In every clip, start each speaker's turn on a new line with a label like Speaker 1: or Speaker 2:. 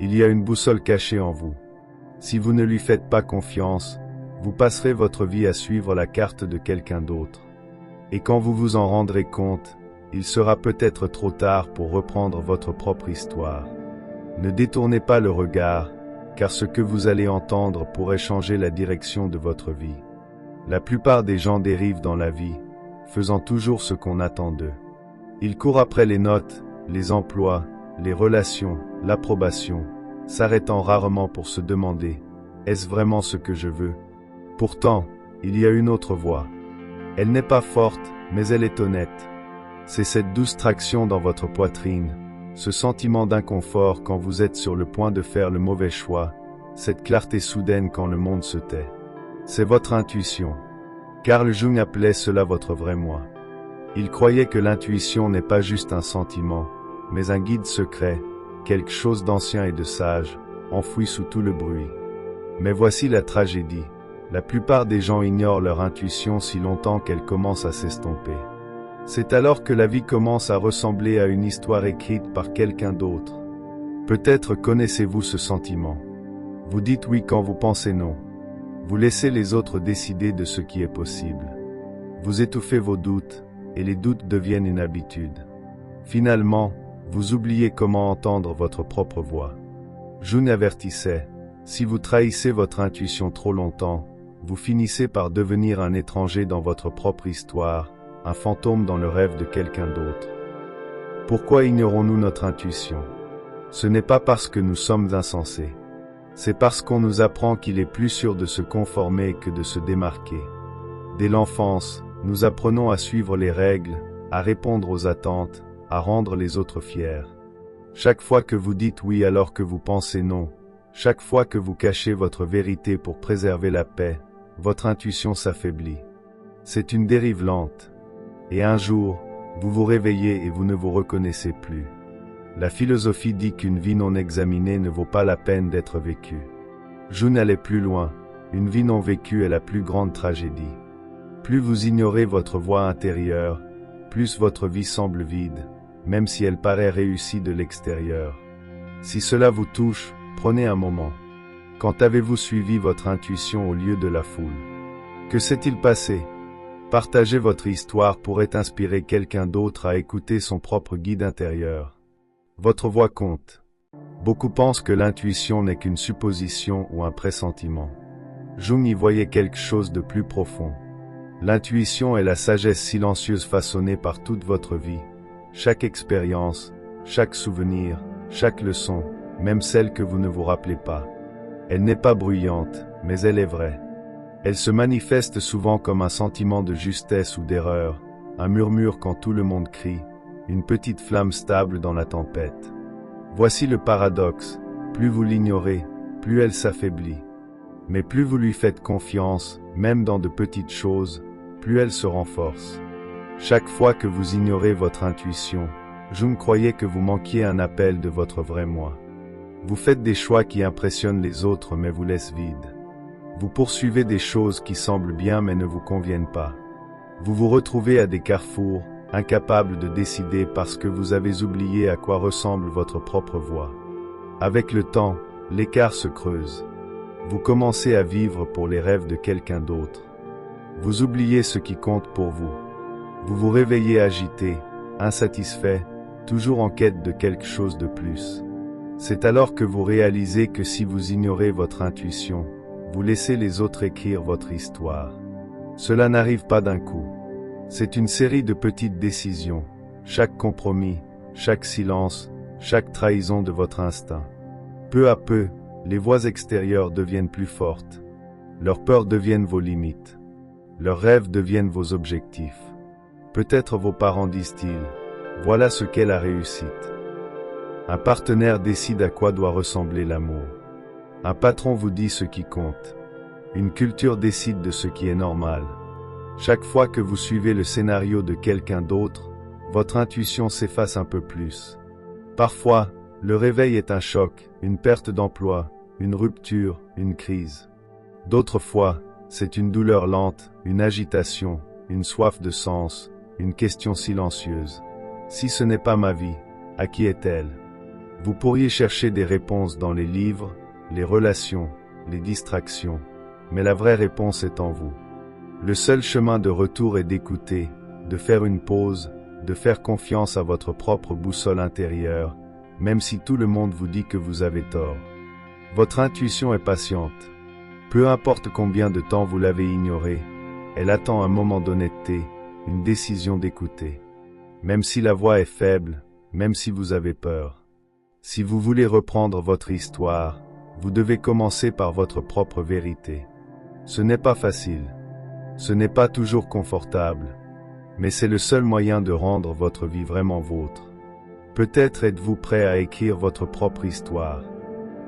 Speaker 1: Il y a une boussole cachée en vous. Si vous ne lui faites pas confiance, vous passerez votre vie à suivre la carte de quelqu'un d'autre. Et quand vous vous en rendrez compte, il sera peut-être trop tard pour reprendre votre propre histoire. Ne détournez pas le regard, car ce que vous allez entendre pourrait changer la direction de votre vie. La plupart des gens dérivent dans la vie, faisant toujours ce qu'on attend d'eux. Ils courent après les notes, les emplois, les relations, l'approbation, s'arrêtant rarement pour se demander « Est-ce vraiment ce que je veux ?» Pourtant, il y a une autre voie. Elle n'est pas forte, mais elle est honnête. C'est cette douce traction dans votre poitrine, ce sentiment d'inconfort quand vous êtes sur le point de faire le mauvais choix, cette clarté soudaine quand le monde se tait. C'est votre intuition. Carl Jung appelait cela votre vrai moi. Il croyait que l'intuition n'est pas juste un sentiment, mais un guide secret, quelque chose d'ancien et de sage, enfoui sous tout le bruit. Mais voici la tragédie. La plupart des gens ignorent leur intuition si longtemps qu'elle commence à s'estomper. C'est alors que la vie commence à ressembler à une histoire écrite par quelqu'un d'autre. Peut-être connaissez-vous ce sentiment. Vous dites oui quand vous pensez non. Vous laissez les autres décider de ce qui est possible. Vous étouffez vos doutes, et les doutes deviennent une habitude. Finalement, vous oubliez comment entendre votre propre voix. Jung avertissait, si vous trahissez votre intuition trop longtemps, vous finissez par devenir un étranger dans votre propre histoire, un fantôme dans le rêve de quelqu'un d'autre. Pourquoi ignorons-nous notre intuition? Ce n'est pas parce que nous sommes insensés. C'est parce qu'on nous apprend qu'il est plus sûr de se conformer que de se démarquer. Dès l'enfance, nous apprenons à suivre les règles, à répondre aux attentes, à rendre les autres fiers. Chaque fois que vous dites oui alors que vous pensez non, chaque fois que vous cachez votre vérité pour préserver la paix, votre intuition s'affaiblit. C'est une dérive lente. Et un jour, vous vous réveillez et vous ne vous reconnaissez plus. La philosophie dit qu'une vie non examinée ne vaut pas la peine d'être vécue. Jung allait plus loin, une vie non vécue est la plus grande tragédie. Plus vous ignorez votre voix intérieure, plus votre vie semble vide, même si elle paraît réussie de l'extérieur. Si cela vous touche, prenez un moment. Quand avez-vous suivi votre intuition au lieu de la foule? Que s'est-il passé? Partager votre histoire pourrait inspirer quelqu'un d'autre à écouter son propre guide intérieur. Votre voix compte. Beaucoup pensent que l'intuition n'est qu'une supposition ou un pressentiment. Jung y voyait quelque chose de plus profond. L'intuition est la sagesse silencieuse façonnée par toute votre vie. Chaque expérience, chaque souvenir, chaque leçon, même celle que vous ne vous rappelez pas. Elle n'est pas bruyante, mais elle est vraie. Elle se manifeste souvent comme un sentiment de justesse ou d'erreur, un murmure quand tout le monde crie, une petite flamme stable dans la tempête. Voici le paradoxe, plus vous l'ignorez, plus elle s'affaiblit. Mais plus vous lui faites confiance, même dans de petites choses, plus elle se renforce. Chaque fois que vous ignorez votre intuition, Jung croyait que vous manquiez un appel de votre vrai moi. Vous faites des choix qui impressionnent les autres mais vous laissent vide. Vous poursuivez des choses qui semblent bien mais ne vous conviennent pas. Vous vous retrouvez à des carrefours, incapables de décider parce que vous avez oublié à quoi ressemble votre propre voix. Avec le temps, l'écart se creuse. Vous commencez à vivre pour les rêves de quelqu'un d'autre. Vous oubliez ce qui compte pour vous. Vous vous réveillez agité, insatisfait, toujours en quête de quelque chose de plus. C'est alors que vous réalisez que si vous ignorez votre intuition, vous laissez les autres écrire votre histoire. Cela n'arrive pas d'un coup. C'est une série de petites décisions, chaque compromis, chaque silence, chaque trahison de votre instinct. Peu à peu, les voix extérieures deviennent plus fortes. Leurs peurs deviennent vos limites. Leurs rêves deviennent vos objectifs. Peut-être vos parents disent-ils, voilà ce qu'est la réussite. Un partenaire décide à quoi doit ressembler l'amour. Un patron vous dit ce qui compte. Une culture décide de ce qui est normal. Chaque fois que vous suivez le scénario de quelqu'un d'autre, votre intuition s'efface un peu plus. Parfois, le réveil est un choc, une perte d'emploi, une rupture, une crise. D'autres fois, c'est une douleur lente, une agitation, une soif de sens, une question silencieuse. Si ce n'est pas ma vie, à qui est-elle? Vous pourriez chercher des réponses dans les livres, les relations, les distractions, mais la vraie réponse est en vous. Le seul chemin de retour est d'écouter, de faire une pause, de faire confiance à votre propre boussole intérieure, même si tout le monde vous dit que vous avez tort. Votre intuition est patiente. Peu importe combien de temps vous l'avez ignorée, elle attend un moment d'honnêteté, une décision d'écouter. Même si la voix est faible, même si vous avez peur. Si vous voulez reprendre votre histoire, vous devez commencer par votre propre vérité. Ce n'est pas facile. Ce n'est pas toujours confortable. Mais c'est le seul moyen de rendre votre vie vraiment vôtre. Peut-être êtes-vous prêt à écrire votre propre histoire.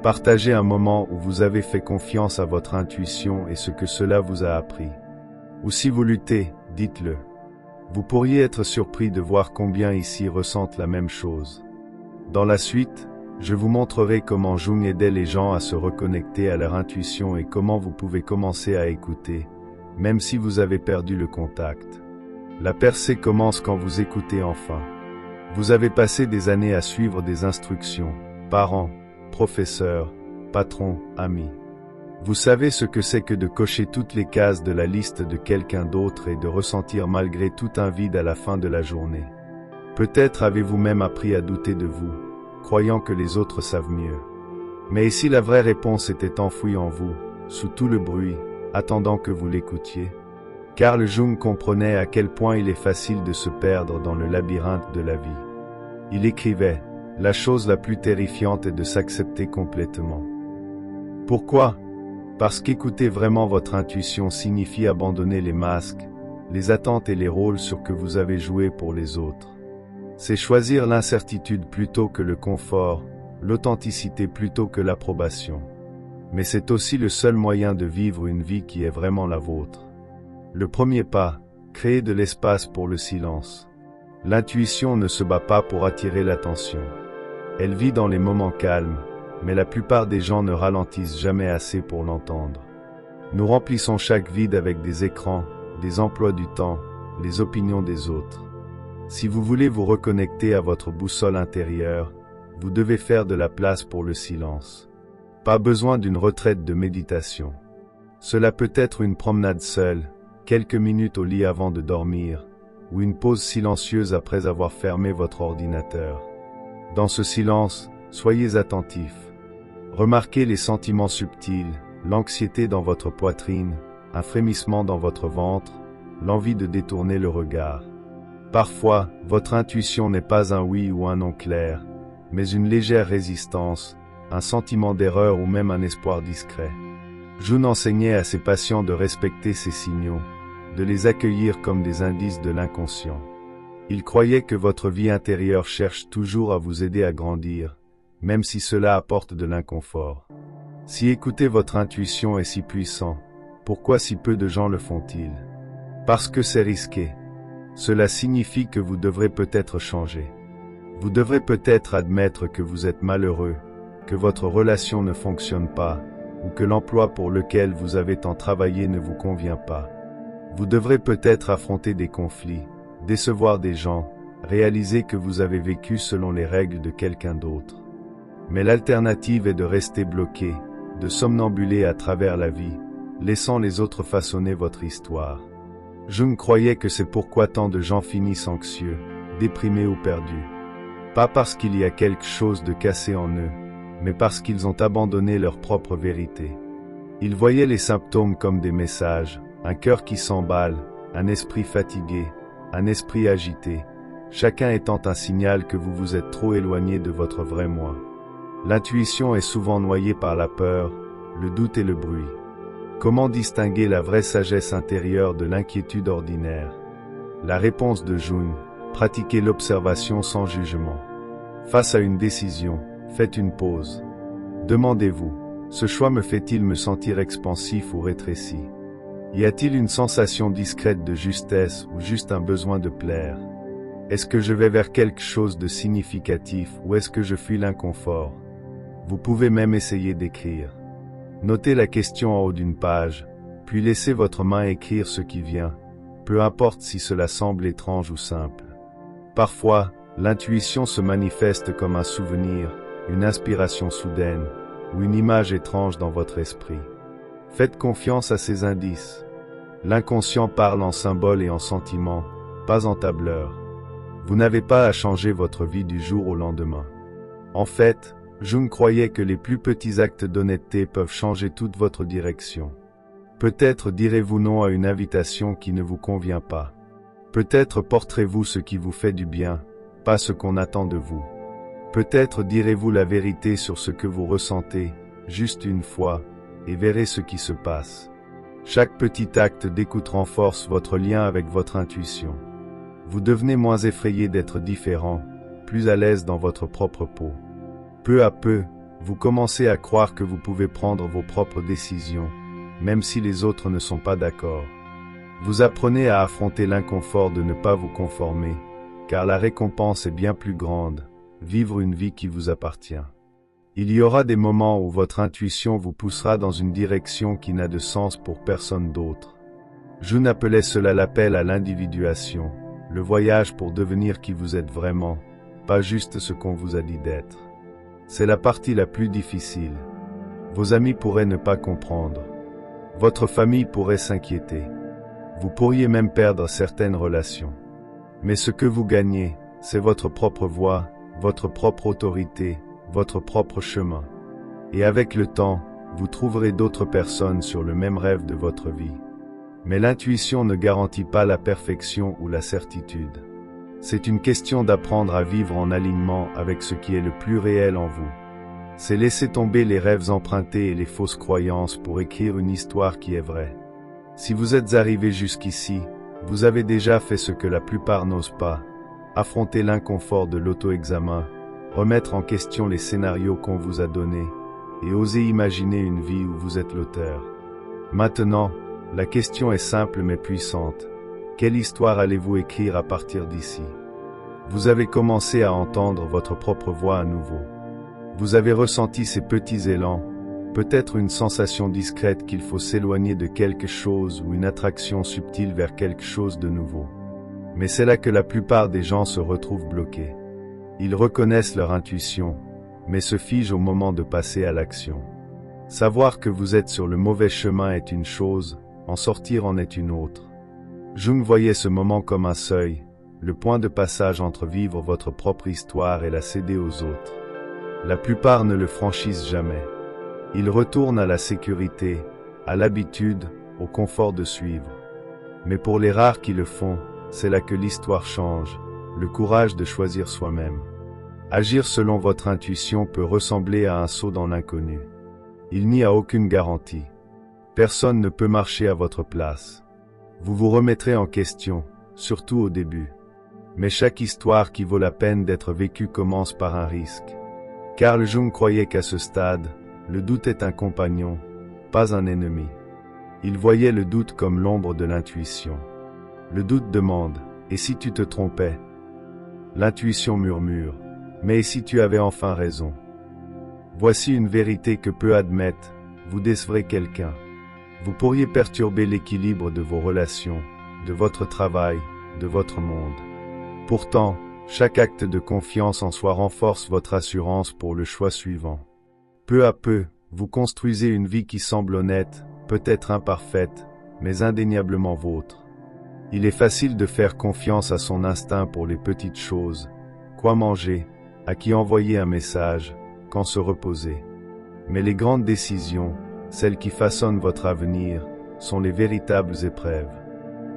Speaker 1: Partagez un moment où vous avez fait confiance à votre intuition et ce que cela vous a appris. Ou si vous luttez, dites-le. Vous pourriez être surpris de voir combien ici ressentent la même chose. Dans la suite, je vous montrerai comment Jung aidait les gens à se reconnecter à leur intuition et comment vous pouvez commencer à écouter, même si vous avez perdu le contact. La percée commence quand vous écoutez enfin. Vous avez passé des années à suivre des instructions, parents, professeurs, patrons, amis. Vous savez ce que c'est que de cocher toutes les cases de la liste de quelqu'un d'autre et de ressentir malgré tout un vide à la fin de la journée. Peut-être avez-vous même appris à douter de vous, croyant que les autres savent mieux. Mais si la vraie réponse était enfouie en vous, sous tout le bruit, attendant que vous l'écoutiez? Carl Jung comprenait à quel point il est facile de se perdre dans le labyrinthe de la vie. Il écrivait, « La chose la plus terrifiante est de s'accepter complètement. » Pourquoi? Parce qu'écouter vraiment votre intuition signifie abandonner les masques, les attentes et les rôles sur que vous avez joué pour les autres. C'est choisir l'incertitude plutôt que le confort, l'authenticité plutôt que l'approbation. Mais c'est aussi le seul moyen de vivre une vie qui est vraiment la vôtre. Le premier pas, créer de l'espace pour le silence. L'intuition ne se bat pas pour attirer l'attention. Elle vit dans les moments calmes, mais la plupart des gens ne ralentissent jamais assez pour l'entendre. Nous remplissons chaque vide avec des écrans, des emplois du temps, les opinions des autres. Si vous voulez vous reconnecter à votre boussole intérieure, vous devez faire de la place pour le silence. Pas besoin d'une retraite de méditation. Cela peut être une promenade seule, quelques minutes au lit avant de dormir, ou une pause silencieuse après avoir fermé votre ordinateur. Dans ce silence, soyez attentif. Remarquez les sentiments subtils, l'anxiété dans votre poitrine, un frémissement dans votre ventre, l'envie de détourner le regard. Parfois, votre intuition n'est pas un oui ou un non clair, mais une légère résistance, un sentiment d'erreur ou même un espoir discret. Jung enseignait à ses patients de respecter ces signaux, de les accueillir comme des indices de l'inconscient. Il croyait que votre vie intérieure cherche toujours à vous aider à grandir, même si cela apporte de l'inconfort. Si écouter votre intuition est si puissant, pourquoi si peu de gens le font-ils? Parce que c'est risqué. Cela signifie que vous devrez peut-être changer. Vous devrez peut-être admettre que vous êtes malheureux, que votre relation ne fonctionne pas, ou que l'emploi pour lequel vous avez tant travaillé ne vous convient pas. Vous devrez peut-être affronter des conflits, décevoir des gens, réaliser que vous avez vécu selon les règles de quelqu'un d'autre. Mais l'alternative est de rester bloqué, de somnambuler à travers la vie, laissant les autres façonner votre histoire. Jung croyait que c'est pourquoi tant de gens finissent anxieux, déprimés ou perdus. Pas parce qu'il y a quelque chose de cassé en eux, mais parce qu'ils ont abandonné leur propre vérité. Ils voyaient les symptômes comme des messages, un cœur qui s'emballe, un esprit fatigué, un esprit agité, chacun étant un signal que vous vous êtes trop éloigné de votre vrai moi. L'intuition est souvent noyée par la peur, le doute et le bruit. Comment distinguer la vraie sagesse intérieure de l'inquiétude ordinaire? La réponse de Jung, pratiquez l'observation sans jugement. Face à une décision, faites une pause. Demandez-vous, ce choix me fait-il me sentir expansif ou rétréci? Y a-t-il une sensation discrète de justesse ou juste un besoin de plaire? Est-ce que je vais vers quelque chose de significatif ou est-ce que je fuis l'inconfort? Vous pouvez même essayer d'écrire. Notez la question en haut d'une page, puis laissez votre main écrire ce qui vient, peu importe si cela semble étrange ou simple. Parfois, l'intuition se manifeste comme un souvenir, une inspiration soudaine, ou une image étrange dans votre esprit. Faites confiance à ces indices. L'inconscient parle en symboles et en sentiments, pas en tableurs. Vous n'avez pas à changer votre vie du jour au lendemain. En fait, Jung croyait que les plus petits actes d'honnêteté peuvent changer toute votre direction. Peut-être direz-vous non à une invitation qui ne vous convient pas. Peut-être porterez-vous ce qui vous fait du bien, pas ce qu'on attend de vous. Peut-être direz-vous la vérité sur ce que vous ressentez, juste une fois, et verrez ce qui se passe. Chaque petit acte d'écoute renforce votre lien avec votre intuition. Vous devenez moins effrayé d'être différent, plus à l'aise dans votre propre peau. Peu à peu, vous commencez à croire que vous pouvez prendre vos propres décisions, même si les autres ne sont pas d'accord. Vous apprenez à affronter l'inconfort de ne pas vous conformer, car la récompense est bien plus grande, vivre une vie qui vous appartient. Il y aura des moments où votre intuition vous poussera dans une direction qui n'a de sens pour personne d'autre. Jung appelait cela l'appel à l'individuation, le voyage pour devenir qui vous êtes vraiment, pas juste ce qu'on vous a dit d'être. C'est la partie la plus difficile. Vos amis pourraient ne pas comprendre. Votre famille pourrait s'inquiéter. Vous pourriez même perdre certaines relations. Mais ce que vous gagnez, c'est votre propre voix, votre propre autorité, votre propre chemin. Et avec le temps, vous trouverez d'autres personnes sur le même rêve de votre vie. Mais l'intuition ne garantit pas la perfection ou la certitude. C'est une question d'apprendre à vivre en alignement avec ce qui est le plus réel en vous. C'est laisser tomber les rêves empruntés et les fausses croyances pour écrire une histoire qui est vraie. Si vous êtes arrivé jusqu'ici, vous avez déjà fait ce que la plupart n'osent pas, affronter l'inconfort de l'auto-examen, remettre en question les scénarios qu'on vous a donnés, et oser imaginer une vie où vous êtes l'auteur. Maintenant, la question est simple mais puissante. Quelle histoire allez-vous écrire à partir d'ici? Vous avez commencé à entendre votre propre voix à nouveau. Vous avez ressenti ces petits élans, peut-être une sensation discrète qu'il faut s'éloigner de quelque chose ou une attraction subtile vers quelque chose de nouveau. Mais c'est là que la plupart des gens se retrouvent bloqués. Ils reconnaissent leur intuition, mais se figent au moment de passer à l'action. Savoir que vous êtes sur le mauvais chemin est une chose, en sortir en est une autre. Jung voyait ce moment comme un seuil, le point de passage entre vivre votre propre histoire et la céder aux autres. La plupart ne le franchissent jamais. Ils retournent à la sécurité, à l'habitude, au confort de suivre. Mais pour les rares qui le font, c'est là que l'histoire change, le courage de choisir soi-même. Agir selon votre intuition peut ressembler à un saut dans l'inconnu. Il n'y a aucune garantie. Personne ne peut marcher à votre place. Vous vous remettrez en question, surtout au début. Mais chaque histoire qui vaut la peine d'être vécue commence par un risque. Carl Jung croyait qu'à ce stade, le doute est un compagnon, pas un ennemi. Il voyait le doute comme l'ombre de l'intuition. Le doute demande, et si tu te trompais? L'intuition murmure, mais et si tu avais enfin raison? Voici une vérité que peu admettent, vous décevrez quelqu'un. Vous pourriez perturber l'équilibre de vos relations, de votre travail, de votre monde. Pourtant, chaque acte de confiance en soi renforce votre assurance pour le choix suivant. Peu à peu, vous construisez une vie qui semble honnête, peut-être imparfaite, mais indéniablement vôtre. Il est facile de faire confiance à son instinct pour les petites choses, quoi manger, à qui envoyer un message, quand se reposer. Mais les grandes décisions, celles qui façonnent votre avenir, sont les véritables épreuves.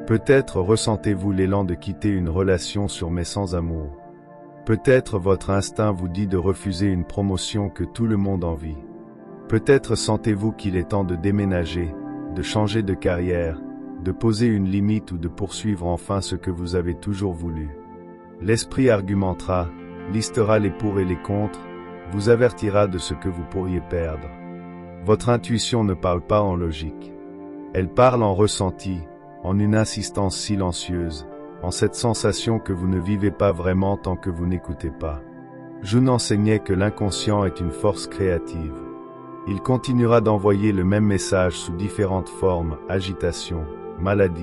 Speaker 1: Peut-être ressentez-vous l'élan de quitter une relation sur mais sans amour. Peut-être votre instinct vous dit de refuser une promotion que tout le monde envie. Peut-être sentez-vous qu'il est temps de déménager, de changer de carrière, de poser une limite ou de poursuivre enfin ce que vous avez toujours voulu. L'esprit argumentera, listera les pour et les contre, vous avertira de ce que vous pourriez perdre. Votre intuition ne parle pas en logique. Elle parle en ressenti, en une insistance silencieuse, en cette sensation que vous ne vivez pas vraiment tant que vous n'écoutez pas. Jung enseignait que l'inconscient est une force créative. Il continuera d'envoyer le même message sous différentes formes, agitation, maladie,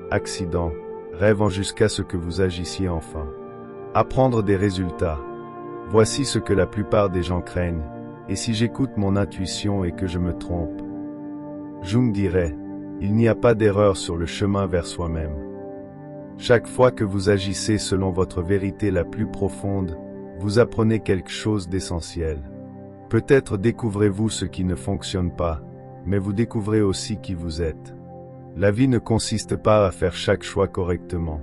Speaker 1: accident, rêvant jusqu'à ce que vous agissiez enfin. Apprendre des résultats. Voici ce que la plupart des gens craignent, et si j'écoute mon intuition et que je me trompe? Jung dirait, il n'y a pas d'erreur sur le chemin vers soi-même. Chaque fois que vous agissez selon votre vérité la plus profonde, vous apprenez quelque chose d'essentiel. Peut-être découvrez-vous ce qui ne fonctionne pas, mais vous découvrez aussi qui vous êtes. La vie ne consiste pas à faire chaque choix correctement.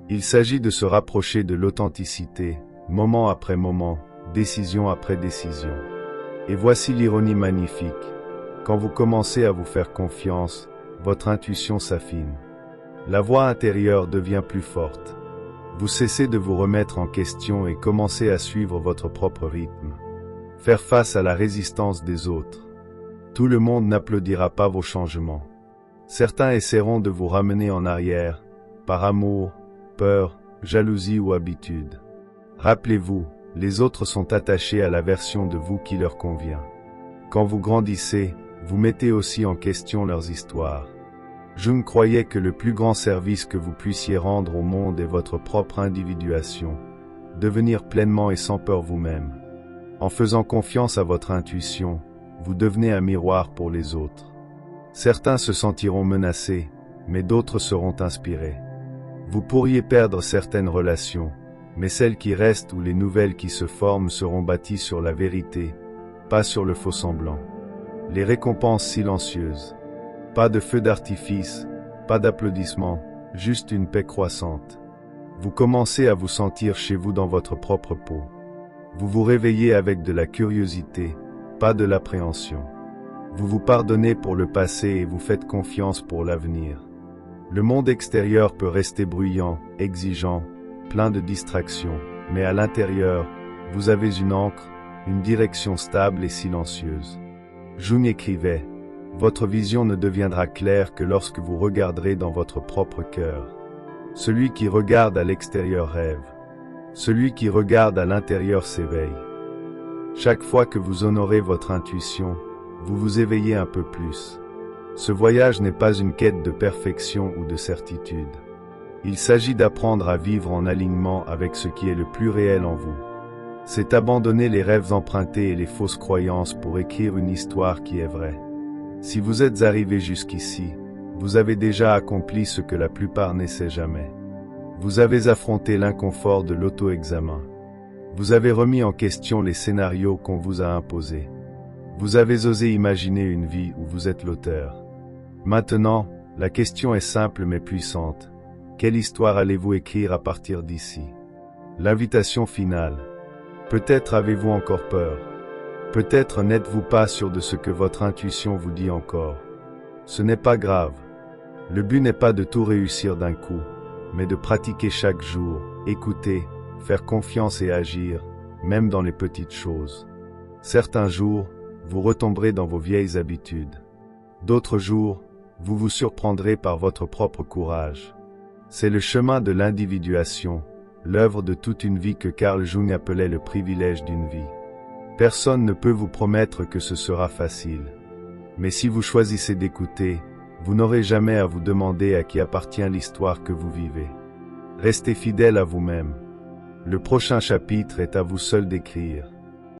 Speaker 1: Il s'agit de se rapprocher de l'authenticité, moment après moment, décision après décision. Et voici l'ironie magnifique. Quand vous commencez à vous faire confiance, votre intuition s'affine. La voix intérieure devient plus forte. Vous cessez de vous remettre en question et commencez à suivre votre propre rythme. Faire face à la résistance des autres. Tout le monde n'applaudira pas vos changements. Certains essaieront de vous ramener en arrière, par amour, peur, jalousie ou habitude. Rappelez-vous, les autres sont attachés à la version de vous qui leur convient. Quand vous grandissez, vous mettez aussi en question leurs histoires. Jung croyait que le plus grand service que vous puissiez rendre au monde est votre propre individuation, devenir pleinement et sans peur vous-même. En faisant confiance à votre intuition, vous devenez un miroir pour les autres. Certains se sentiront menacés, mais d'autres seront inspirés. Vous pourriez perdre certaines relations, mais celles qui restent ou les nouvelles qui se forment seront bâties sur la vérité, pas sur le faux-semblant. Les récompenses silencieuses. Pas de feu d'artifice, pas d'applaudissements, juste une paix croissante. Vous commencez à vous sentir chez vous dans votre propre peau. Vous vous réveillez avec de la curiosité, pas de l'appréhension. Vous vous pardonnez pour le passé et vous faites confiance pour l'avenir. Le monde extérieur peut rester bruyant, exigeant, plein de distractions, mais à l'intérieur, vous avez une ancre, une direction stable et silencieuse. Jung écrivait, « Votre vision ne deviendra claire que lorsque vous regarderez dans votre propre cœur. Celui qui regarde à l'extérieur rêve. Celui qui regarde à l'intérieur s'éveille. » Chaque fois que vous honorez votre intuition, vous vous éveillez un peu plus. Ce voyage n'est pas une quête de perfection ou de certitude. Il s'agit d'apprendre à vivre en alignement avec ce qui est le plus réel en vous. C'est abandonner les rêves empruntés et les fausses croyances pour écrire une histoire qui est vraie. Si vous êtes arrivé jusqu'ici, vous avez déjà accompli ce que la plupart n'essaient jamais. Vous avez affronté l'inconfort de l'auto-examen. Vous avez remis en question les scénarios qu'on vous a imposés. Vous avez osé imaginer une vie où vous êtes l'auteur. Maintenant, la question est simple mais puissante. Quelle histoire allez-vous écrire à partir d'ici? L'invitation finale. Peut-être avez-vous encore peur. Peut-être n'êtes-vous pas sûr de ce que votre intuition vous dit encore. Ce n'est pas grave. Le but n'est pas de tout réussir d'un coup, mais de pratiquer chaque jour, écouter, faire confiance et agir, même dans les petites choses. Certains jours, vous retomberez dans vos vieilles habitudes. D'autres jours, vous vous surprendrez par votre propre courage. C'est le chemin de l'individuation, l'œuvre de toute une vie que Carl Jung appelait le privilège d'une vie. Personne ne peut vous promettre que ce sera facile. Mais si vous choisissez d'écouter, vous n'aurez jamais à vous demander à qui appartient l'histoire que vous vivez. Restez fidèle à vous-même. Le prochain chapitre est à vous seul d'écrire.